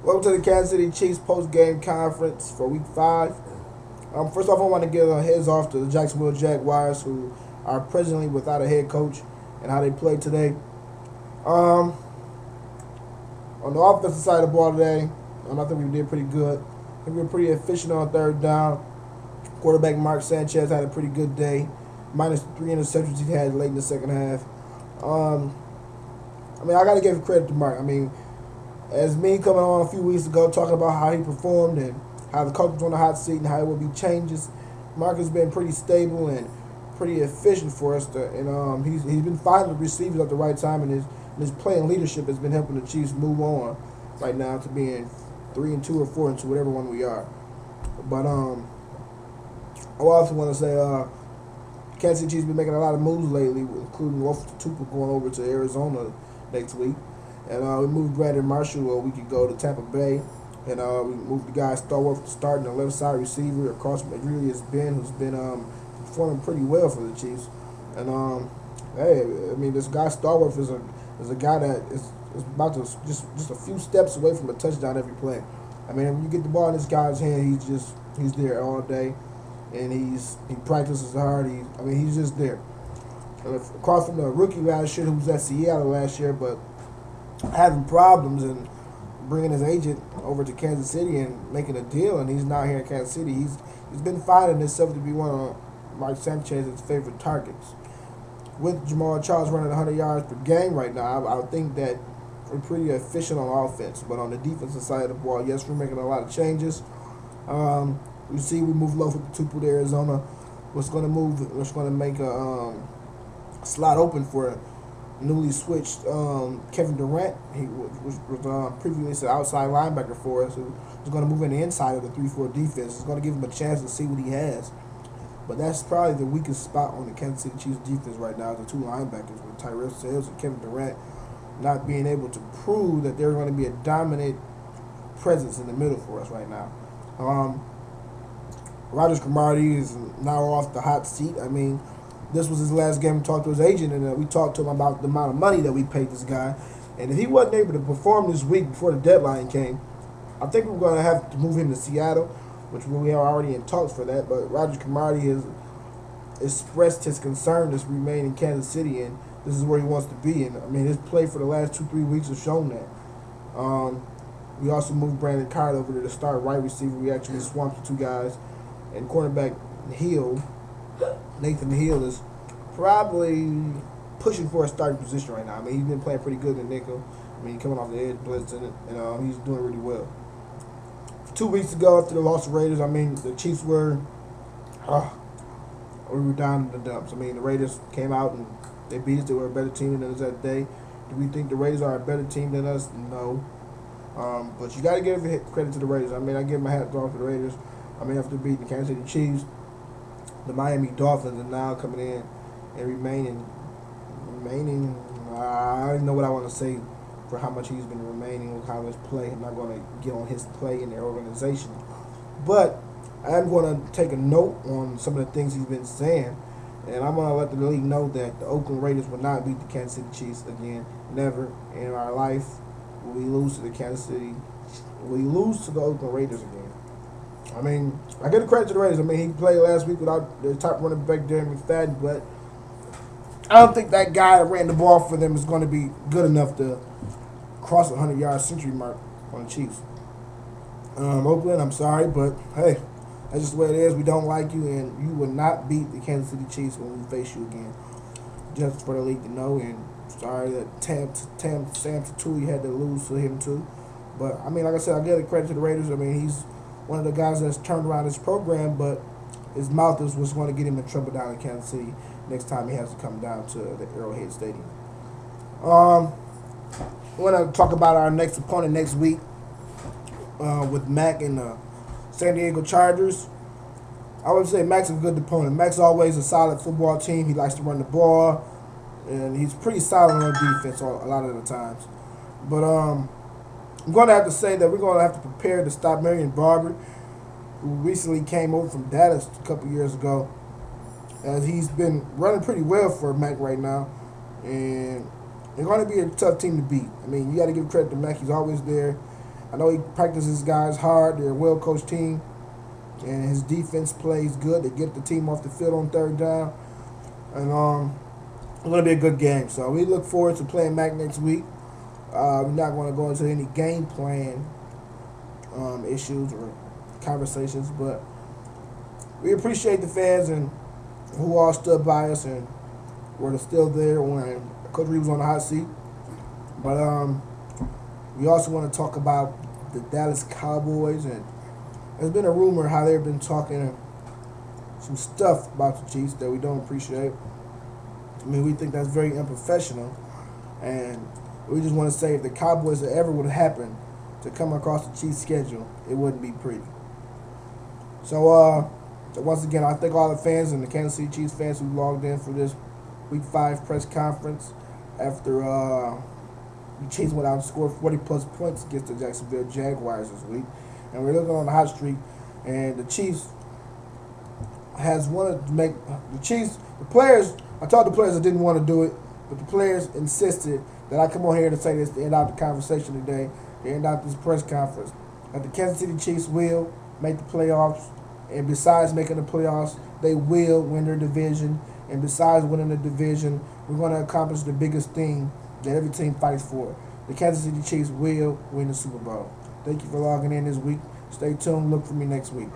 Welcome to the Kansas City Chiefs post-game conference for Week 5. First off, I want to give a heads off to the Jacksonville Jaguars, who are presently without a head coach, and how they played today. On the offensive side of the ball today, I think we did pretty good. I think we were pretty efficient on third down. Quarterback Mark Sanchez had a pretty good day, minus 3 interceptions he had late in the second half. I got to give credit to Mark. As me coming on a few weeks ago talking about how he performed and how the coach was on the hot seat and how it would be changes, Mark has been pretty stable and pretty efficient for us. He's been finding the receivers at the right time, and his play and leadership has been helping the Chiefs move on right now to being 3-2 or 4-2, whatever one we are. But I also want to say Kansas City Chiefs been making a lot of moves lately, including Wolf Tupa going over to Arizona next week. And we moved Brandon Marshall a week ago to Tampa Bay. And we moved the guy Starworth to start in the left side receiver across from Adrelius Ben, who's been performing pretty well for the Chiefs. And this guy Starworth is a guy that is about to just a few steps away from a touchdown every play. When you get the ball in this guy's hand, he's there all day, and he practices hard. He's just there. And across from the rookie last year, who was at Seattle last year, but having problems and bringing his agent over to Kansas City and making a deal, and he's now here in Kansas City. He's been finding himself to be one of Mark Sanchez's favorite targets. With Jamal Charles running 100 yards per game right now, I would think that we're pretty efficient on offense. But on the defensive side of the ball, yes, we're making a lot of changes. You see, we moved low from Tupu to Arizona. What's going to make a slot open for newly switched Kevin Durant. He was previously an outside linebacker for us, who is going to move in the inside of the 3-4 defense. It's going to give him a chance to see what he has. But that's probably the weakest spot on the Kansas City Chiefs defense right now, the two linebackers, with Tyrell Sales and Kevin Durant not being able to prove that they're going to be a dominant presence in the middle for us right now. Rogers Cromartie is now off the hot seat. This was his last game. We talked to his agent, and we talked to him about the amount of money that we paid this guy. And if he wasn't able to perform this week before the deadline came, I think we're going to have to move him to Seattle, which we are already in talks for that. But Rogers Cromartie has expressed his concern to remain in Kansas City, and this is where he wants to be. And his play for the last 2-3 weeks has shown that. We also moved Brandon Card over there to start right receiver. We actually swamped the two guys, and cornerback Nathan Hill is probably pushing for a starting position right now. He's been playing pretty good in the nickel. Coming off the edge, blitzing it, and he's doing really well. 2 weeks ago, after the loss of Raiders, the Chiefs we were down in the dumps. The Raiders came out and they beat us. They were a better team than us that day. Do we think the Raiders are a better team than us? No. But you got to give credit to the Raiders. I give my hat off to the Raiders. After beating the Kansas City Chiefs, the Miami Dolphins are now coming in and remaining. I don't know what I want to say for how much he's been remaining with how his play. I'm not going to get on his play in their organization, but I am going to take a note on some of the things he's been saying, and I'm going to let the league know that the Oakland Raiders will not beat the Kansas City Chiefs again. Never in our life will we lose to the Oakland Raiders again. I give the credit to the Raiders. He played last week without their top running back, Darren McFadden, but I don't think that guy that ran the ball for them is going to be good enough to cross the 100-yard century mark on the Chiefs. Oakland, I'm sorry, but hey, that's just the way it is. We don't like you, and you will not beat the Kansas City Chiefs when we face you again. Just for the league to know, and sorry that Sam Tatuli had to lose to him too. But, like I said, I give the credit to the Raiders. He's one of the guys that's turned around his program, but his mouth is what's going to get him in trouble down in Kansas City next time he has to come down to the Arrowhead Stadium. We want to talk about our next opponent next week with Mac and the San Diego Chargers. I would say Mac's a good opponent. Mac's always a solid football team. He likes to run the ball, and he's pretty solid on defense a lot of the times. But I'm going to have to say that we're going to have to prepare to stop Marion Barber, who recently came over from Dallas a couple years ago, as he's been running pretty well for Mac right now. And they're going to be a tough team to beat. You got to give credit to Mac. He's always there. I know he practices guys hard. They're a well-coached team, and his defense plays good. They get the team off the field on third down, and it's going to be a good game. So we look forward to playing Mac next week. We're not going to go into any game plan issues or conversations, but we appreciate the fans and who all stood by us and were still there when Coach Reid was on the hot seat. But we also want to talk about the Dallas Cowboys, and there's been a rumor how they've been talking some stuff about the Chiefs that we don't appreciate. I mean, we think that's very unprofessional, and we just want to say if the Cowboys ever would happen to come across the Chiefs' schedule, it wouldn't be pretty. So once again, I thank all the fans and the Kansas City Chiefs fans who logged in for this Week 5 press conference after the Chiefs went out and scored 40-plus points against the Jacksonville Jaguars this week. And we're looking on the hot streak, and the Chiefs has wanted to make the players. I told the players I didn't want to do it, but the players insisted that I come on here to say this to end out the conversation today, to end out this press conference, that the Kansas City Chiefs will make the playoffs, and besides making the playoffs, they will win their division. And besides winning the division, we're going to accomplish the biggest thing that every team fights for. The Kansas City Chiefs will win the Super Bowl. Thank you for logging in this week. Stay tuned. Look for me next week.